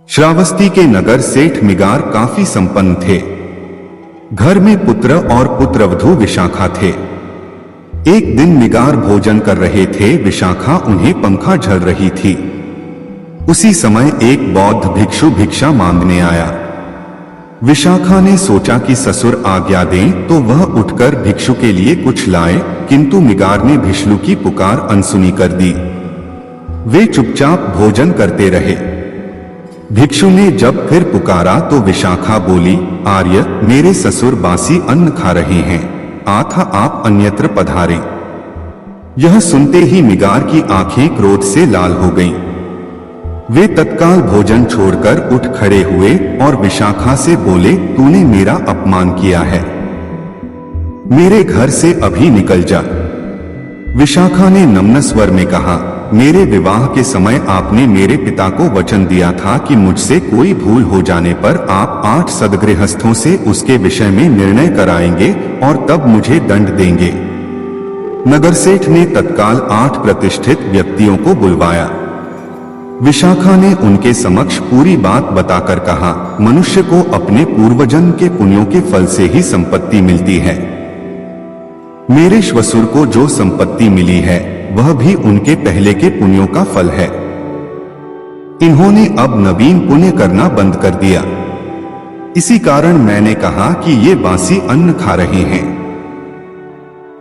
श्रावस्ती के नगर सेठ मिगार काफी संपन्न थे। घर में पुत्र और पुत्रवधू विशाखा थे। एक दिन मिगार भोजन कर रहे थे, विशाखा उन्हें पंखा झल रही थी। उसी समय एक बौद्ध भिक्षु भिक्षा मांगने आया। विशाखा ने सोचा कि ससुर आज्ञा दें तो वह उठकर भिक्षु के लिए कुछ लाए, किंतु मिगार ने भिक्षु की पुकार अनसुनी कर दी। वे चुपचाप भोजन करते रहे। भिक्षु ने जब फिर पुकारा तो विशाखा बोली, आर्य, मेरे ससुर बासी अन्न खा रहे हैं, आथा आप अन्यत्र पधारें। यह सुनते ही मिगार की आंखें क्रोध से लाल हो गईं। वे तत्काल भोजन छोड़कर उठ खड़े हुए और विशाखा से बोले, तूने मेरा अपमान किया है, मेरे घर से अभी निकल जा। विशाखा ने नम्र स्वर में कहा, मेरे विवाह के समय आपने मेरे पिता को वचन दिया था कि मुझसे कोई भूल हो जाने पर आप 8 सद्गृहस्थों से उसके विषय में निर्णय कराएंगे और तब मुझे दंड देंगे। नगरसेठ ने तत्काल 8 प्रतिष्ठित व्यक्तियों को बुलवाया। विशाखा ने उनके समक्ष पूरी बात बताकर कहा, मनुष्य को अपने पूर्वजन्म के पुण्यों के फल से ही संपत्ति मिलती है। मेरे श्वसुर को जो संपत्ति मिली है वह भी उनके पहले के पुण्यों का फल है। इन्होंने अब नवीन पुण्य करना बंद कर दिया। इसी कारण मैंने कहा कि ये बासी अन्न खा रहे हैं।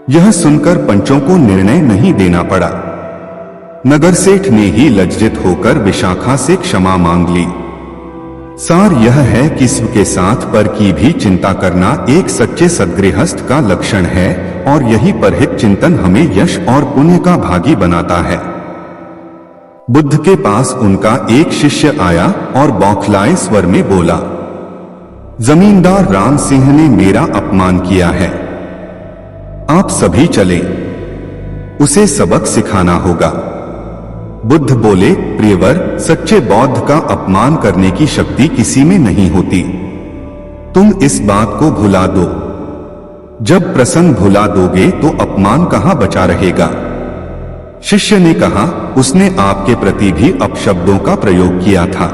यह सुनकर पंचों को निर्णय नहीं देना पड़ा। नगरसेठ ने ही लज्जित होकर विशाखा से क्षमा मांग ली। सार यह है कि स्व के साथ पर की भी चिंता करना एक सच्चे सद्गृहस्थ का लक्षण है और यही परहित चिंतन हमें यश और पुण्य का भागी बनाता है। बुद्ध के पास उनका एक शिष्य आया और बौखलाए स्वर में बोला, जमींदार राम सिंह ने मेरा अपमान किया है, आप सभी चलें, उसे सबक सिखाना होगा। बुद्ध बोले, प्रियवर, सच्चे बौद्ध का अपमान करने की शक्ति किसी में नहीं होती। तुम इस बात को भुला दो। जब प्रसंग भुला दोगे तो अपमान कहां बचा रहेगा। शिष्य ने कहा, उसने आपके प्रति भी अपशब्दों का प्रयोग किया था।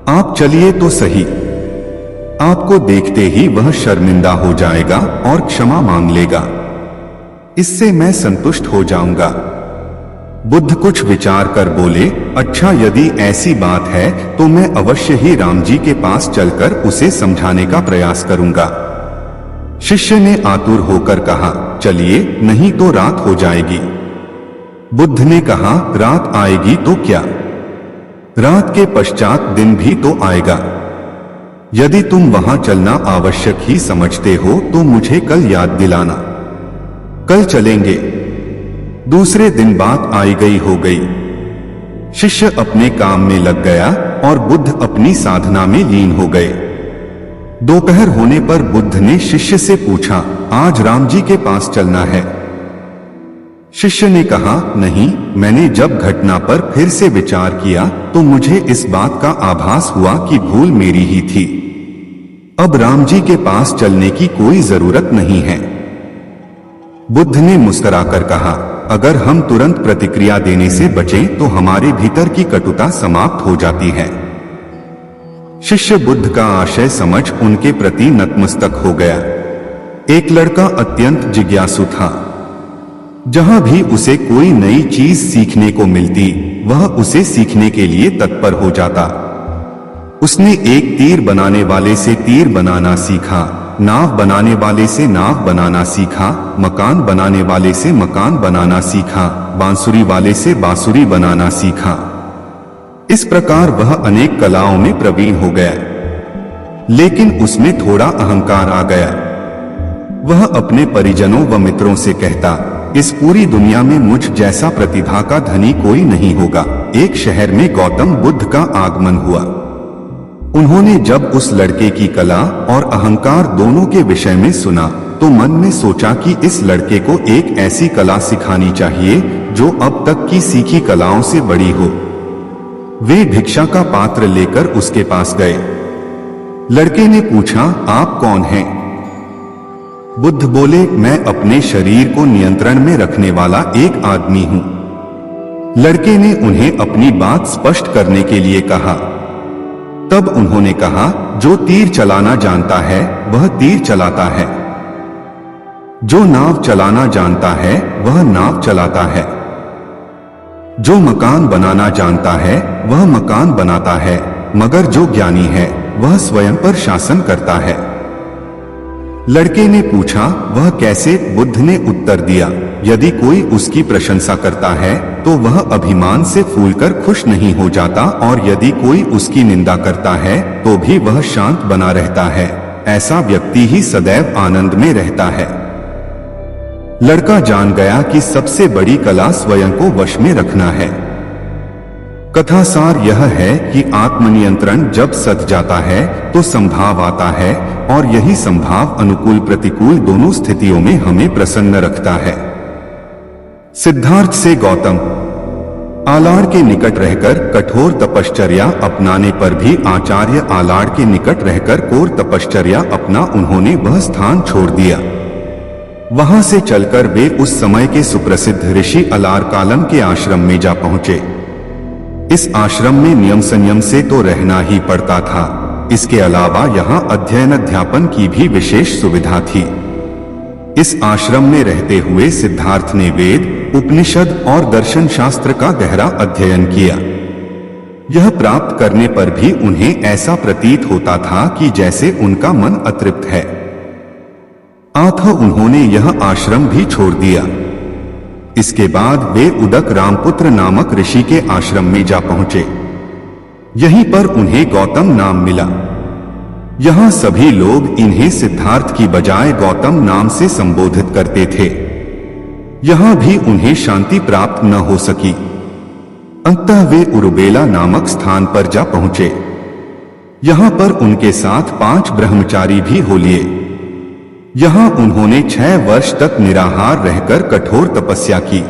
आप चलिए तो सही। आपको देखते ही वह शर्मिंदा हो जाएगा और क्षमा मांग लेगा। इससे मैं संतुष्ट हो जाऊंगा। बुद्ध कुछ विचार कर बोले, अच्छा, यदि ऐसी बात है तो मैं अवश्य ही राम जी के पास चलकर उसे समझाने का प्रयास करूंगा। शिष्य ने आतुर होकर कहा, चलिए, नहीं तो रात हो जाएगी। बुद्ध ने कहा, रात आएगी तो क्या, रात के पश्चात दिन भी तो आएगा। यदि तुम वहां चलना आवश्यक ही समझते हो तो मुझे कल याद दिलाना, कल चलेंगे। दूसरे दिन बात आई गई हो गई। शिष्य अपने काम में लग गया और बुद्ध अपनी साधना में लीन हो गए। दोपहर होने पर बुद्ध ने शिष्य से पूछा, आज राम जी के पास चलना है। शिष्य ने कहा, नहीं, मैंने जब घटना पर फिर से विचार किया तो मुझे इस बात का आभास हुआ कि भूल मेरी ही थी। अब राम जी के पास चलने की कोई जरूरत नहीं है। बुद्ध ने मुस्कुराकर कहा, अगर हम तुरंत प्रतिक्रिया देने से बचें तो हमारे भीतर की कटुता समाप्त हो जाती है। शिष्य बुद्ध का आशय समझ उनके प्रति नतमस्तक हो गया। एक लड़का अत्यंत जिज्ञासु था। जहां भी उसे कोई नई चीज सीखने को मिलती वह उसे सीखने के लिए तत्पर हो जाता। उसने एक तीर बनाने वाले से तीर बनाना सीखा, नाव बनाने वाले से नाव बनाना सीखा, मकान बनाने वाले से मकान बनाना सीखा, बांसुरी वाले से बांसुरी बनाना सीखा। इस प्रकार वह अनेक कलाओं में प्रवीण हो गया। लेकिन उसमें थोड़ा अहंकार आ गया। वह अपने परिजनों व मित्रों से कहता, इस पूरी दुनिया में मुझ जैसा प्रतिभा का धनी कोई नहीं होगा। एक शहर में गौतम बुद्ध का आगमन हुआ। उन्होंने जब उस लड़के की कला और अहंकार दोनों के विषय में सुना तो मन में सोचा कि इस लड़के को एक ऐसी कला सिखानी चाहिए जो अब तक की सीखी कलाओं से बड़ी हो। वे भिक्षा का पात्र लेकर उसके पास गए। लड़के ने पूछा, आप कौन हैं? बुद्ध बोले, मैं अपने शरीर को नियंत्रण में रखने वाला एक आदमी हूं। लड़के ने उन्हें अपनी बात स्पष्ट करने के लिए कहा, तब उन्होंने कहा, जो तीर चलाना जानता है वह तीर चलाता है, जो नाव चलाना जानता है वह नाव चलाता है, जो मकान बनाना जानता है वह मकान बनाता है, मगर जो ज्ञानी है वह स्वयं पर शासन करता है। लड़के ने पूछा, वह कैसे? बुद्ध ने उत्तर दिया, यदि कोई उसकी प्रशंसा करता है तो वह अभिमान से फूलकर खुश नहीं हो जाता, और यदि कोई उसकी निंदा करता है तो भी वह शांत बना रहता है। ऐसा व्यक्ति ही सदैव आनंद में रहता है। लड़का जान गया कि सबसे बड़ी कला स्वयं को वश में रखना है। कथा सार यह है कि आत्मनियंत्रण जब सध जाता है तो संभाव आता है, और यही संभाव अनुकूल प्रतिकूल दोनों स्थितियों में हमें प्रसन्न रखता है। सिद्धार्थ से गौतम। आलाड़ के निकट रहकर कठोर तपश्चर्या अपनाने पर भी आचार्य आलाड़ के निकट रहकर कोर तपश्चर्या अपना उन्होंने वह स्थान छोड़ दिया। वहां से चलकर वे उस समय के सुप्रसिद्ध ऋषि अलारकालम के आश्रम में जा पहुंचे। इस आश्रम में नियम संयम से तो रहना ही पड़ता था, इसके अलावा यहाँ अध्ययन अध्यापन की भी विशेष सुविधा थी। इस आश्रम में रहते हुए सिद्धार्थ ने वेद, उपनिषद और दर्शन शास्त्र का गहरा अध्ययन किया। यह प्राप्त करने पर भी उन्हें ऐसा प्रतीत होता था कि जैसे उनका मन अतृप्त है। अतः उन्होंने यह आश्रम भी छोड़ दिया। इसके बाद वे उदक रामपुत्र नामक ऋषि के आश्रम में जा पहुंचे। यहीं पर उन्हें गौतम नाम मिला। यहां सभी लोग इन्हें सिद्धार्थ की बजाय गौतम नाम से संबोधित करते थे। यहां भी उन्हें शांति प्राप्त न हो सकी। अंततः वे उरुबेला नामक स्थान पर जा पहुंचे। यहां पर उनके साथ 5 ब्रह्मचारी भी हो लिए। यहां उन्होंने 6 वर्ष तक निराहार रहकर कठोर तपस्या की।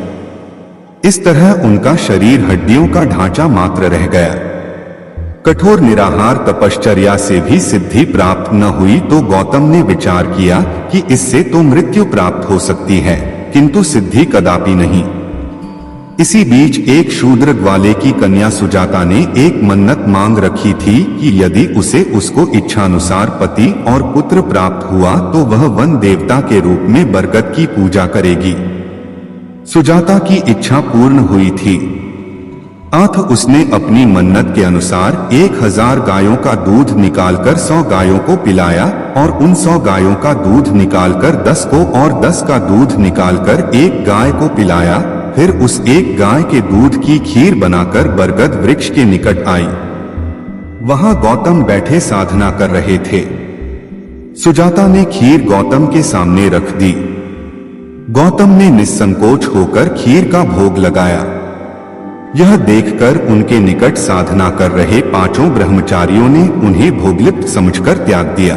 इस तरह उनका शरीर हड्डियों का ढांचा मात्र रह गया। कठोर निराहार तपश्चर्या से भी सिद्धि प्राप्त न हुई तो गौतम ने विचार किया कि इससे तो मृत्यु प्राप्त हो सकती है, किंतु सिद्धि कदापि नहीं। इसी बीच एक शूद्र ग्वाले की कन्या सुजाता ने एक मन्नत मांग रखी थी कि यदि उसे उसको इच्छानुसार पति और पुत्र प्राप्त हुआ तो वह वन देवता के रूप में बरगद की पूजा करेगी। सुजाता की इच्छा पूर्ण हुई थी। अतः उसने अपनी मन्नत के अनुसार 1000 गायों का दूध निकालकर 100 गायों को पिलाया, और उन 100 गायों का दूध निकालकर 10 को और 10 का दूध निकालकर 1 गाय को पिलाया। फिर उस एक गाय के दूध की खीर बनाकर बरगद वृक्ष के निकट आई। वहां गौतम बैठे साधना कर रहे थे। सुजाता ने खीर गौतम के सामने रख दी। गौतम ने निस्संकोच होकर खीर का भोग लगाया। यह देखकर उनके निकट साधना कर रहे 5 ब्रह्मचारियों ने उन्हें भोगलिप्त समझकर त्याग दिया।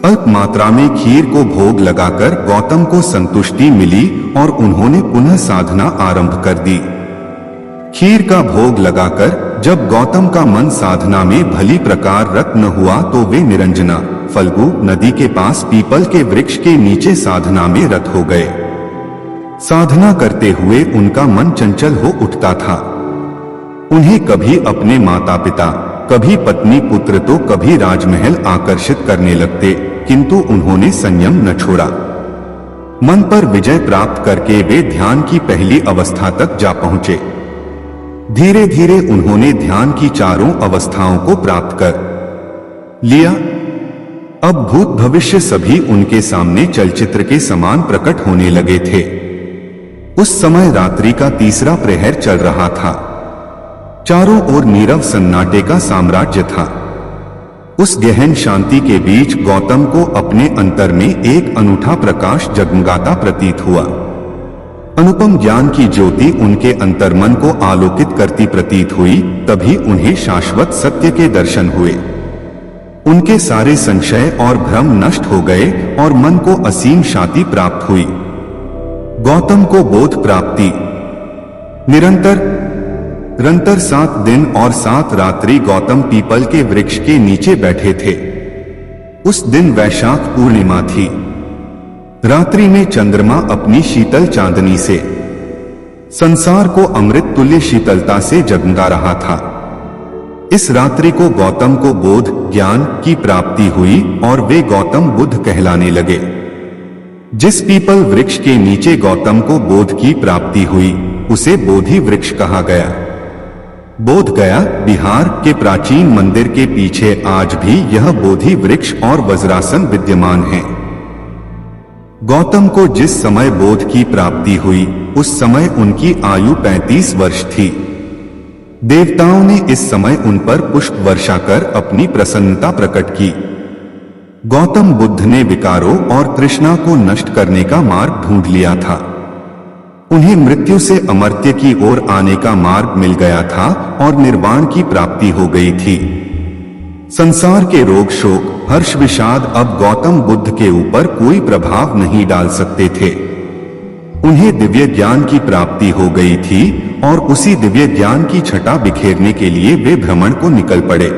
अल्प मात्रा में खीर को भोग लगाकर गौतम को संतुष्टि मिली और उन्होंने पुनः साधना आरंभ कर दी। खीर का भोग लगाकर जब गौतम का मन साधना में भली प्रकार रत न हुआ तो वे निरंजना, फल्गु नदी के पास पीपल के वृक्ष के नीचे साधना में रत हो गए। साधना करते हुए उनका मन चंचल हो उठता था। उन्हें कभी अपने माता पिता, कभी पत्नी पुत्र तो कभी राजमहल आकर्षित करने लगते, किंतु उन्होंने संयम न छोड़ा। मन पर विजय प्राप्त करके वे ध्यान की पहली अवस्था तक जा पहुंचे। धीरे धीरे उन्होंने ध्यान की चारों अवस्थाओं को प्राप्त कर लिया। अब भूत भविष्य सभी उनके सामने चलचित्र के समान प्रकट होने लगे थे। उस समय रात्रि का 3रा प्रहर चल रहा था। चारों ओर नीरव सन्नाटे का साम्राज्य था। उस गहन शांति के बीच गौतम को अपने अंतर में एक अनूठा प्रकाश जगमगाता प्रतीत हुआ। अनुपम ज्ञान की ज्योति उनके अंतर्मन को आलोकित करती प्रतीत हुई। तभी उन्हें शाश्वत सत्य के दर्शन हुए। उनके सारे संशय और भ्रम नष्ट हो गए और मन को असीम शांति प्राप्त हुई। गौतम को बोध प्राप्ति। निरंतर 7 दिन और 7 रात्रि गौतम पीपल के वृक्ष के नीचे बैठे थे। उस दिन वैशाख पूर्णिमा थी। रात्रि में चंद्रमा अपनी शीतल चांदनी से संसार को अमृत तुल्य शीतलता से जगमगा रहा था। इस रात्रि को गौतम को बोध ज्ञान की प्राप्ति हुई और वे गौतम बुद्ध कहलाने लगे। जिस पीपल वृक्ष के नीचे गौतम को बोध की प्राप्ति हुई उसे बोधि वृक्ष कहा गया। बोध गया बिहार के प्राचीन मंदिर के पीछे आज भी यह बोधि वृक्ष और वज्रासन विद्यमान है। गौतम को जिस समय बोध की प्राप्ति हुई उस समय उनकी आयु 35 वर्ष थी। देवताओं ने इस समय उन पर पुष्प वर्षा कर अपनी प्रसन्नता प्रकट की। गौतम बुद्ध ने विकारों और तृष्णा को नष्ट करने का मार्ग ढूंढ लिया था। उन्हें मृत्यु से अमर्त्य की ओर आने का मार्ग मिल गया था और निर्वाण की प्राप्ति हो गई थी। संसार के रोग शोक हर्ष विषाद अब गौतम बुद्ध के ऊपर कोई प्रभाव नहीं डाल सकते थे। उन्हें दिव्य ज्ञान की प्राप्ति हो गई थी और उसी दिव्य ज्ञान की छटा बिखेरने के लिए वे भ्रमण को निकल पड़े।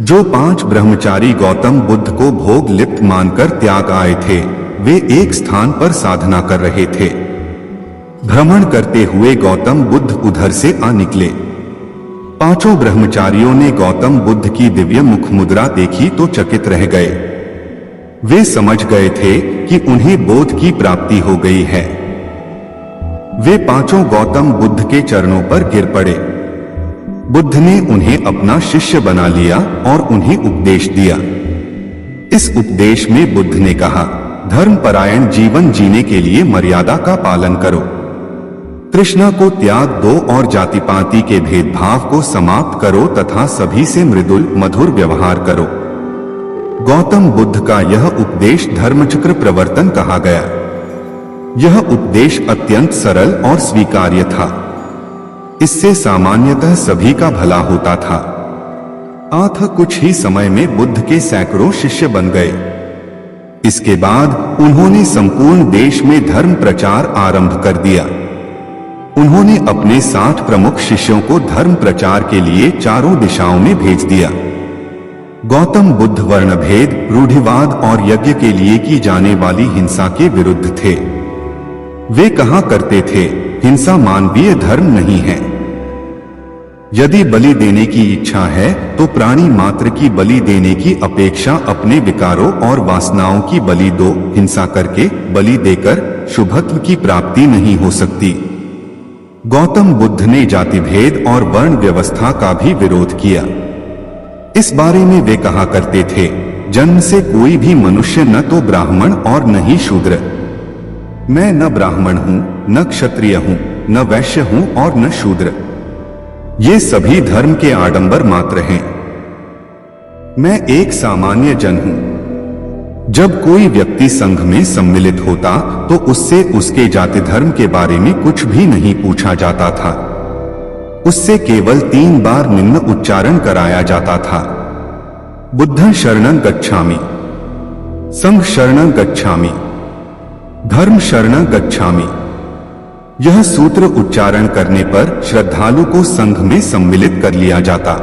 जो 5 ब्रह्मचारी गौतम बुद्ध को भोग लिप्त मानकर त्याग आए थे वे एक स्थान पर साधना कर रहे थे। भ्रमण करते हुए गौतम बुद्ध उधर से आ निकले। 5 ब्रह्मचारियों ने गौतम बुद्ध की दिव्य मुख मुद्रा देखी तो चकित रह गए। वे समझ गए थे कि उन्हें बोध की प्राप्ति हो गई है। वे 5 गौतम बुद्ध के चरणों पर गिर पड़े। बुद्ध ने उन्हें अपना शिष्य बना लिया और उन्हें उपदेश दिया। इस उपदेश में बुद्ध ने कहा, धर्मपरायण जीवन जीने के लिए मर्यादा का पालन करो, तृष्णा को त्याग दो और जाति पाति के भेदभाव को समाप्त करो तथा सभी से मृदुल मधुर व्यवहार करो। गौतम बुद्ध का यह उपदेश धर्मचक्र प्रवर्तन कहा गया। यह उपदेश अत्यंत सरल और स्वीकार्य था। इससे सामान्यतः सभी का भला होता था। अतः कुछ ही समय में बुद्ध के सैकड़ों शिष्य बन गए। इसके बाद उन्होंने संपूर्ण देश में धर्म प्रचार आरंभ कर दिया। उन्होंने अपने 60 प्रमुख शिष्यों को धर्म प्रचार के लिए चारों दिशाओं में भेज दिया। गौतम बुद्ध वर्णभेद, रूढ़िवाद और यज्ञ के लिए की जाने वाली हिंसा के विरुद्ध थे। वे कहा करते थे, हिंसा मानवीय धर्म नहीं है। यदि बलि देने की इच्छा है तो प्राणी मात्र की बलि देने की अपेक्षा अपने विकारों और वासनाओं की बलि दो। हिंसा करके बलि देकर शुभत्व की प्राप्ति नहीं हो सकती। गौतम बुद्ध ने जाति भेद और वर्ण व्यवस्था का भी विरोध किया। इस बारे में वे कहा करते थे, जन्म से कोई भी मनुष्य न तो ब्राह्मण और न ही शूद्र। मैं न ब्राह्मण हूं, न क्षत्रिय हूं, न वैश्य हूं और न शूद्र। ये सभी धर्म के आडंबर मात्र हैं। मैं एक सामान्य जन हूं। जब कोई व्यक्ति संघ में सम्मिलित होता तो उससे उसके जाति धर्म के बारे में कुछ भी नहीं पूछा जाता था। उससे केवल 3 बार निम्न उच्चारण कराया जाता था, बुद्धं शरणं गच्छामि, संघ शरणं गच्छामि, धर्म शरणं गच्छामि। यह सूत्र उच्चारण करने पर श्रद्धालु को संघ में सम्मिलित कर लिया जाता।